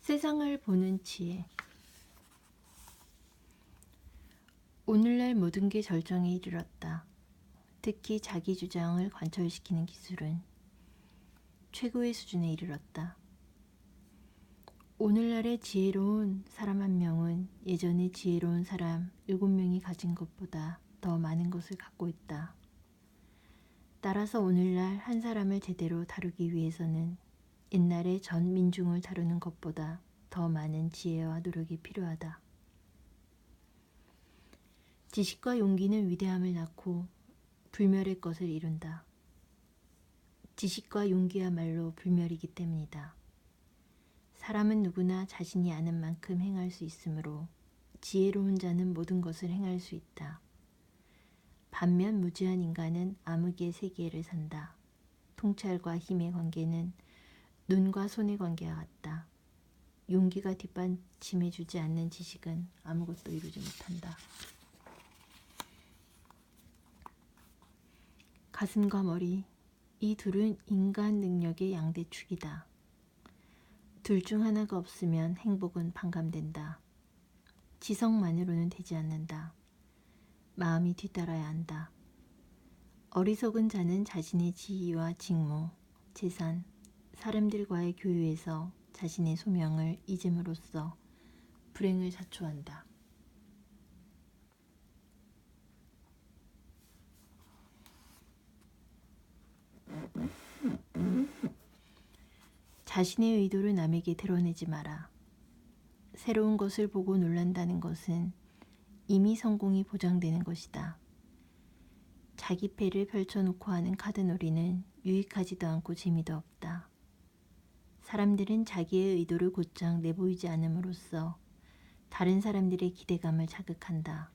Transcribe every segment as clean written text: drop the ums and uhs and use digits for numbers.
세상을 보는 지혜. 오늘날 모든 게 절정에 이르렀다. 특히 자기 주장을 관철시키는 기술은 최고의 수준에 이르렀다. 오늘날의 지혜로운 사람 한 명은 예전에 지혜로운 사람 7명이 가진 것보다 더 많은 것을 갖고 있다. 따라서 오늘날 한 사람을 제대로 다루기 위해서는 옛날의 전 민중을 다루는 것보다 더 많은 지혜와 노력이 필요하다. 지식과 용기는 위대함을 낳고 불멸의 것을 이룬다. 지식과 용기야말로 불멸이기 때문이다. 사람은 누구나 자신이 아는 만큼 행할 수 있으므로 지혜로운 자는 모든 것을 행할 수 있다. 반면 무지한 인간은 암흑의 세계를 산다. 통찰과 힘의 관계는 눈과 손의 관계와 같다. 용기가 뒷받침해주지 않는 지식은 아무것도 이루지 못한다. 가슴과 머리, 이 둘은 인간 능력의 양대축이다. 둘 중 하나가 없으면 행복은 반감된다. 지성만으로는 되지 않는다. 마음이 뒤따라야 한다. 어리석은 자는 자신의 지위와 직무, 재산, 사람들과의 교류에서 자신의 소명을 잊음으로써 불행을 자초한다. 자신의 의도를 남에게 드러내지 마라. 새로운 것을 보고 놀란다는 것은 이미 성공이 보장되는 것이다. 자기 패를 펼쳐놓고 하는 카드놀이는 유익하지도 않고 재미도 없다. 사람들은 자기의 의도를 곧장 내보이지 않음으로써 다른 사람들의 기대감을 자극한다.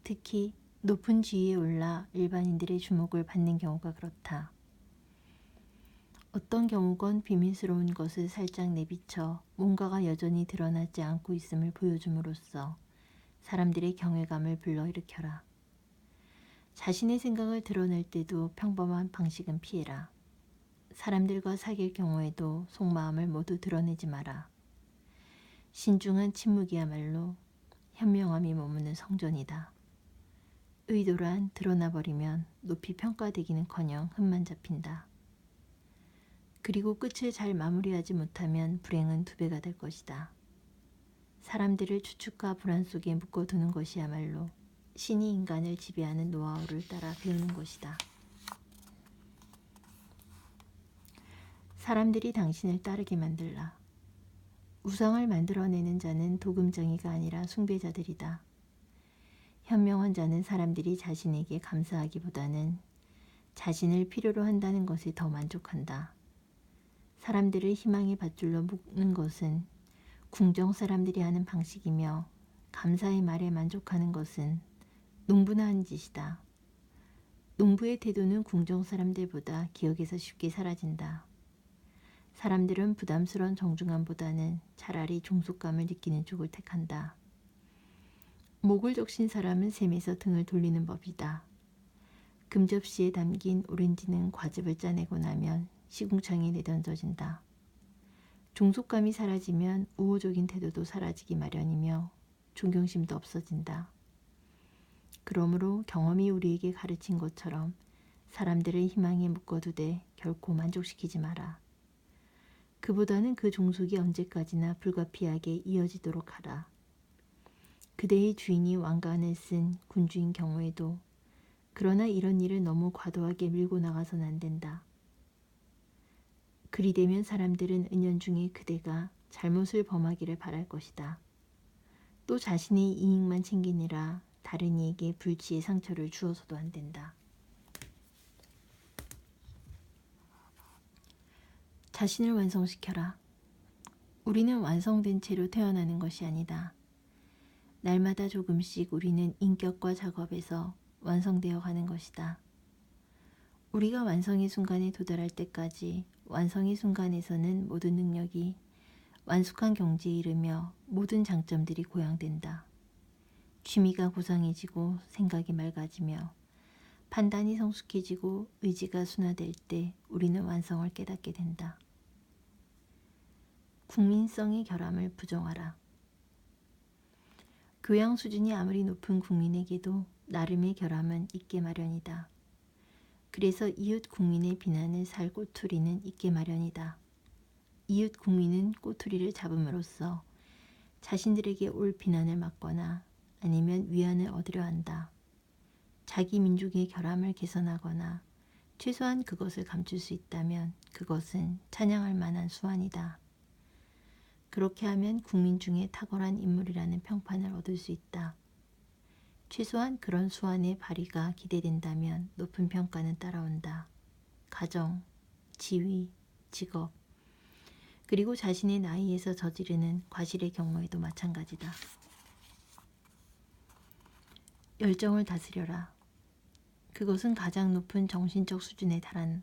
특히 높은 지위에 올라 일반인들의 주목을 받는 경우가 그렇다. 어떤 경우건 비밀스러운 것을 살짝 내비쳐 뭔가가 여전히 드러나지 않고 있음을 보여줌으로써 사람들의 경외감을 불러일으켜라. 자신의 생각을 드러낼 때도 평범한 방식은 피해라. 사람들과 사귈 경우에도 속마음을 모두 드러내지 마라. 신중한 침묵이야말로 현명함이 머무는 성전이다. 의도란 드러나버리면 높이 평가되기는커녕 흠만 잡힌다. 그리고 끝을 잘 마무리하지 못하면 불행은 2배가 될 것이다. 사람들을 추측과 불안 속에 묶어두는 것이야말로 신이 인간을 지배하는 노하우를 따라 배우는 것이다. 사람들이 당신을 따르게 만들라. 우상을 만들어내는 자는 도금쟁이가 아니라 숭배자들이다. 현명한 자는 사람들이 자신에게 감사하기보다는 자신을 필요로 한다는 것에 더 만족한다. 사람들을 희망의 밧줄로 묶는 것은 궁정 사람들이 하는 방식이며 감사의 말에 만족하는 것은 농부나 하는 짓이다. 농부의 태도는 궁정 사람들보다 기억에서 쉽게 사라진다. 사람들은 부담스러운 정중함보다는 차라리 종속감을 느끼는 쪽을 택한다. 목을 적신 사람은 샘에서 등을 돌리는 법이다. 금접시에 담긴 오렌지는 과즙을 짜내고 나면 시궁창에 내던져진다. 종속감이 사라지면 우호적인 태도도 사라지기 마련이며 존경심도 없어진다. 그러므로 경험이 우리에게 가르친 것처럼 사람들을 희망에 묶어두되 결코 만족시키지 마라. 그보다는 그 종속이 언제까지나 불가피하게 이어지도록 하라. 그대의 주인이 왕관을 쓴 군주인 경우에도 그러나 이런 일을 너무 과도하게 밀고 나가선 안 된다. 그리 되면 사람들은 은연중에 그대가 잘못을 범하기를 바랄 것이다. 또 자신의 이익만 챙기느라 다른 이에게 불치의 상처를 주어서도 안 된다. 자신을 완성시켜라. 우리는 완성된 채로 태어나는 것이 아니다. 날마다 조금씩 우리는 인격과 작업에서 완성되어 가는 것이다. 우리가 완성의 순간에 도달할 때까지 완성의 순간에서는 모든 능력이 완숙한 경지에 이르며 모든 장점들이 고양된다. 취미가 고상해지고 생각이 맑아지며 판단이 성숙해지고 의지가 순화될 때 우리는 완성을 깨닫게 된다. 국민성의 결함을 부정하라. 교양 수준이 아무리 높은 국민에게도 나름의 결함은 있게 마련이다. 그래서 이웃 국민의 비난을 살 꼬투리는 있게 마련이다. 이웃 국민은 꼬투리를 잡음으로써 자신들에게 올 비난을 막거나 아니면 위안을 얻으려 한다. 자기 민족의 결함을 개선하거나 최소한 그것을 감출 수 있다면 그것은 찬양할 만한 수완이다. 그렇게 하면 국민 중에 탁월한 인물이라는 평판을 얻을 수 있다. 최소한 그런 수완의 발휘가 기대된다면 높은 평가는 따라온다. 가정, 지위, 직업, 그리고 자신의 나이에서 저지르는 과실의 경우에도 마찬가지다. 열정을 다스려라. 그것은 가장 높은 정신적 수준에 달한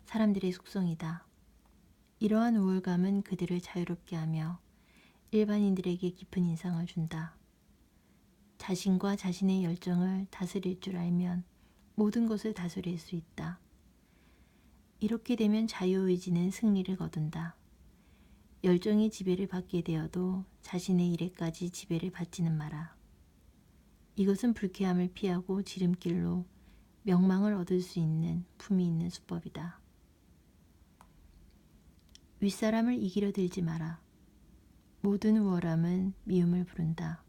사람들의 속성이다. 이러한 우월감은 그들을 자유롭게 하며 일반인들에게 깊은 인상을 준다. 자신과 자신의 열정을 다스릴 줄 알면 모든 것을 다스릴 수 있다. 이렇게 되면 자유의지는 승리를 거둔다. 열정이 지배를 받게 되어도 자신의 일에까지 지배를 받지는 마라. 이것은 불쾌함을 피하고 지름길로 명망을 얻을 수 있는 품이 있는 수법이다. 윗사람을 이기려 들지 마라. 모든 우월함은 미움을 부른다.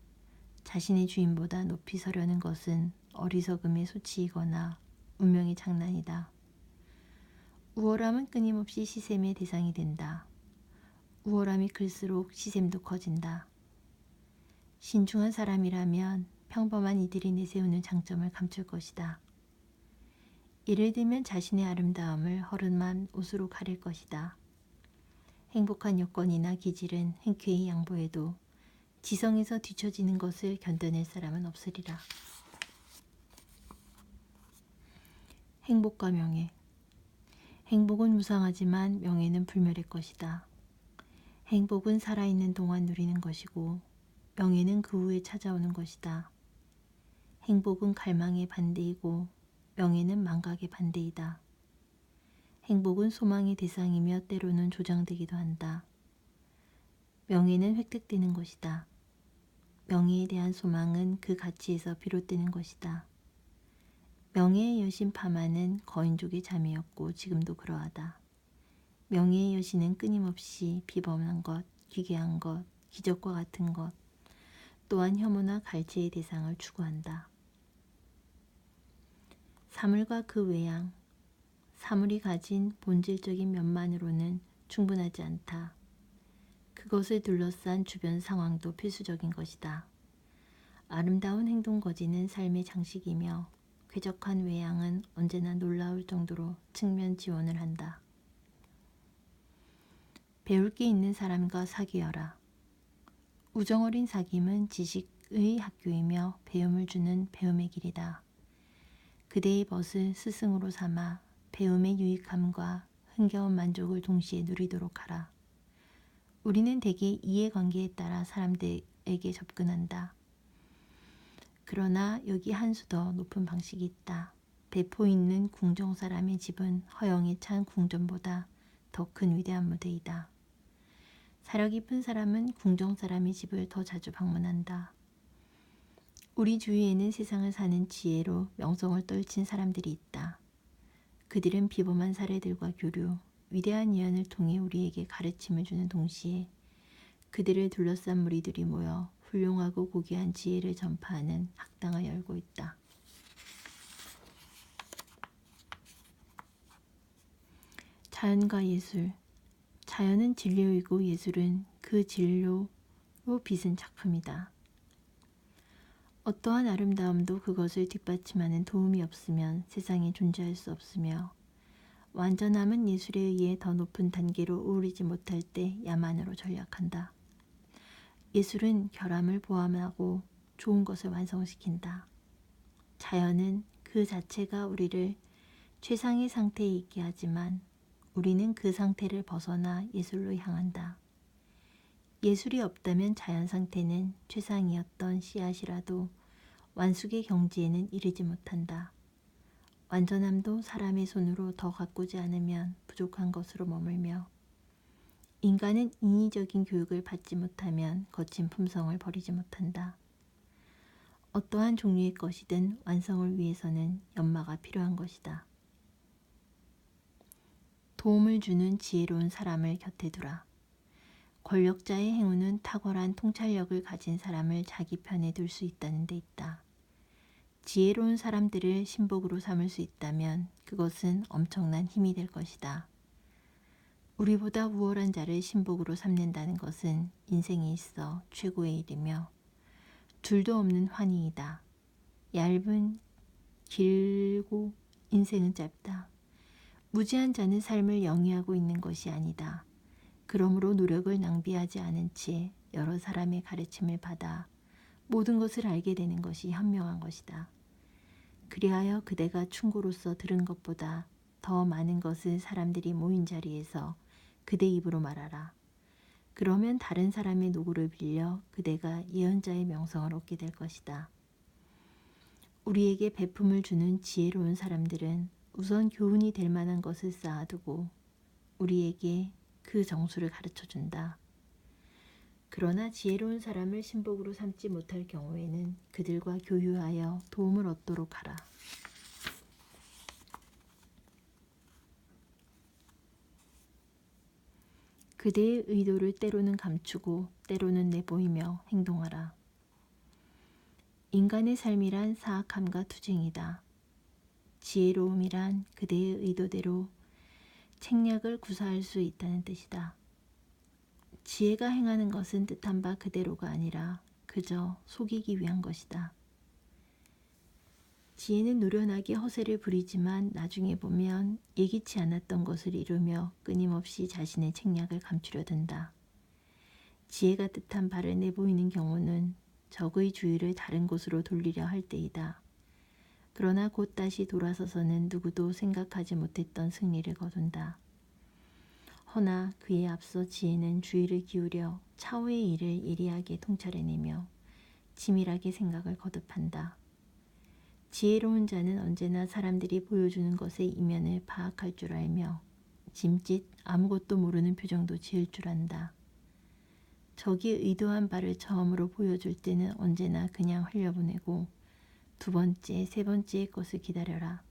자신의 주인보다 높이 서려는 것은 어리석음의 소치이거나 운명의 장난이다. 우월함은 끊임없이 시샘의 대상이 된다. 우월함이 클수록 시샘도 커진다. 신중한 사람이라면 평범한 이들이 내세우는 장점을 감출 것이다. 예를 들면 자신의 아름다움을 허름한 옷으로 가릴 것이다. 행복한 여건이나 기질은 흔쾌히 양보해도 지성에서 뒤처지는 것을 견뎌낼 사람은 없으리라. 행복과 명예. 행복은 무상하지만 명예는 불멸의 것이다. 행복은 살아있는 동안 누리는 것이고 명예는 그 후에 찾아오는 것이다. 행복은 갈망의 반대이고 명예는 망각의 반대이다. 행복은 소망의 대상이며 때로는 조장되기도 한다. 명예는 획득되는 것이다. 명예에 대한 소망은 그 가치에서 비롯되는 것이다. 명예의 여신 파마는 거인족의 자매였고 지금도 그러하다. 명예의 여신은 끊임없이 비범한 것, 기괴한 것, 기적과 같은 것, 또한 혐오나 갈채의 대상을 추구한다. 사물과 그 외양, 사물이 가진 본질적인 면만으로는 충분하지 않다. 그것을 둘러싼 주변 상황도 필수적인 것이다. 아름다운 행동 거지는 삶의 장식이며 쾌적한 외양은 언제나 놀라울 정도로 측면 지원을 한다. 배울 게 있는 사람과 사귀어라. 우정어린 사귐은 지식의 학교이며 배움을 주는 배움의 길이다. 그대의 벗을 스승으로 삼아 배움의 유익함과 흥겨운 만족을 동시에 누리도록 하라. 우리는 대개 이해관계에 따라 사람들에게 접근한다. 그러나 여기 한 수 더 높은 방식이 있다. 배포 있는 궁정 사람의 집은 허영에 찬 궁전보다 더 큰 위대한 무대이다. 사려 깊은 사람은 궁정 사람의 집을 더 자주 방문한다. 우리 주위에는 세상을 사는 지혜로 명성을 떨친 사람들이 있다. 그들은 비범한 사례들과 교류, 위대한 예언을 통해 우리에게 가르침을 주는 동시에 그들을 둘러싼 무리들이 모여 훌륭하고 고귀한 지혜를 전파하는 학당을 열고 있다. 자연과 예술. 자연은 진료이고 예술은 그 진료로 빚은 작품이다. 어떠한 아름다움도 그것을 뒷받침하는 도움이 없으면 세상에 존재할 수 없으며 완전함은 예술에 의해 더 높은 단계로 오르지 못할 때 야만으로 전락한다. 예술은 결함을 보완하고 좋은 것을 완성시킨다. 자연은 그 자체가 우리를 최상의 상태에 있게 하지만 우리는 그 상태를 벗어나 예술로 향한다. 예술이 없다면 자연 상태는 최상이었던 씨앗이라도 완숙의 경지에는 이르지 못한다. 완전함도 사람의 손으로 더 가꾸지 않으면 부족한 것으로 머물며 인간은 인위적인 교육을 받지 못하면 거친 품성을 버리지 못한다. 어떠한 종류의 것이든 완성을 위해서는 연마가 필요한 것이다. 도움을 주는 지혜로운 사람을 곁에 두라. 권력자의 행운은 탁월한 통찰력을 가진 사람을 자기 편에 둘 수 있다는 데 있다. 지혜로운 사람들을 신복으로 삼을 수 있다면 그것은 엄청난 힘이 될 것이다. 우리보다 우월한 자를 신복으로 삼는다는 것은 인생에 있어 최고의 일이며 둘도 없는 환희이다. 얇은, 길고 인생은 짧다. 무지한 자는 삶을 영위하고 있는 것이 아니다. 그러므로 노력을 낭비하지 않은 채 여러 사람의 가르침을 받아 모든 것을 알게 되는 것이 현명한 것이다. 그리하여 그대가 충고로서 들은 것보다 더 많은 것을 사람들이 모인 자리에서 그대 입으로 말하라. 그러면 다른 사람의 노고를 빌려 그대가 예언자의 명성을 얻게 될 것이다. 우리에게 베품을 주는 지혜로운 사람들은 우선 교훈이 될 만한 것을 쌓아두고 우리에게 그 정수를 가르쳐준다. 그러나 지혜로운 사람을 신복으로 삼지 못할 경우에는 그들과 교유하여 도움을 얻도록 하라. 그대의 의도를 때로는 감추고 때로는 내보이며 행동하라. 인간의 삶이란 사악함과 투쟁이다. 지혜로움이란 그대의 의도대로 책략을 구사할 수 있다는 뜻이다. 지혜가 행하는 것은 뜻한 바 그대로가 아니라 그저 속이기 위한 것이다. 지혜는 노련하게 허세를 부리지만 나중에 보면 예기치 않았던 것을 이루며 끊임없이 자신의 책략을 감추려 든다. 지혜가 뜻한 바를 내보이는 경우는 적의 주의를 다른 곳으로 돌리려 할 때이다. 그러나 곧 다시 돌아서서는 누구도 생각하지 못했던 승리를 거둔다. 허나 그에 앞서 지혜는 주의를 기울여 차후의 일을 예리하게 통찰해내며 치밀하게 생각을 거듭한다. 지혜로운 자는 언제나 사람들이 보여주는 것의 이면을 파악할 줄 알며 짐짓 아무것도 모르는 표정도 지을 줄 안다. 적이 의도한 바를 처음으로 보여줄 때는 언제나 그냥 흘려보내고 두 번째, 세 번째의 것을 기다려라.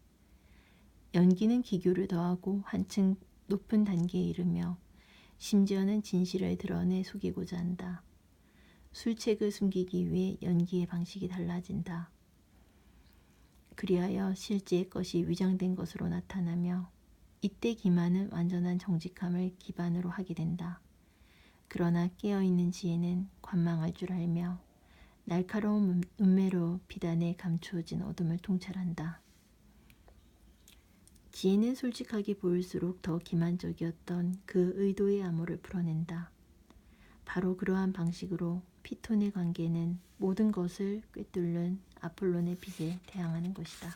연기는 기교를 더하고 한층 높은 단계에 이르며 심지어는 진실을 드러내 속이고자 한다. 술책을 숨기기 위해 연기의 방식이 달라진다. 그리하여 실제의 것이 위장된 것으로 나타나며 이때 기만은 완전한 정직함을 기반으로 하게 된다. 그러나 깨어있는 지혜는 관망할 줄 알며 날카로운 눈매로 비단에 감추어진 어둠을 통찰한다. 지혜는 솔직하게 보일수록 더 기만적이었던 그 의도의 암호를 풀어낸다. 바로 그러한 방식으로 피톤의 관계는 모든 것을 꿰뚫는 아폴론의 빛에 대항하는 것이다.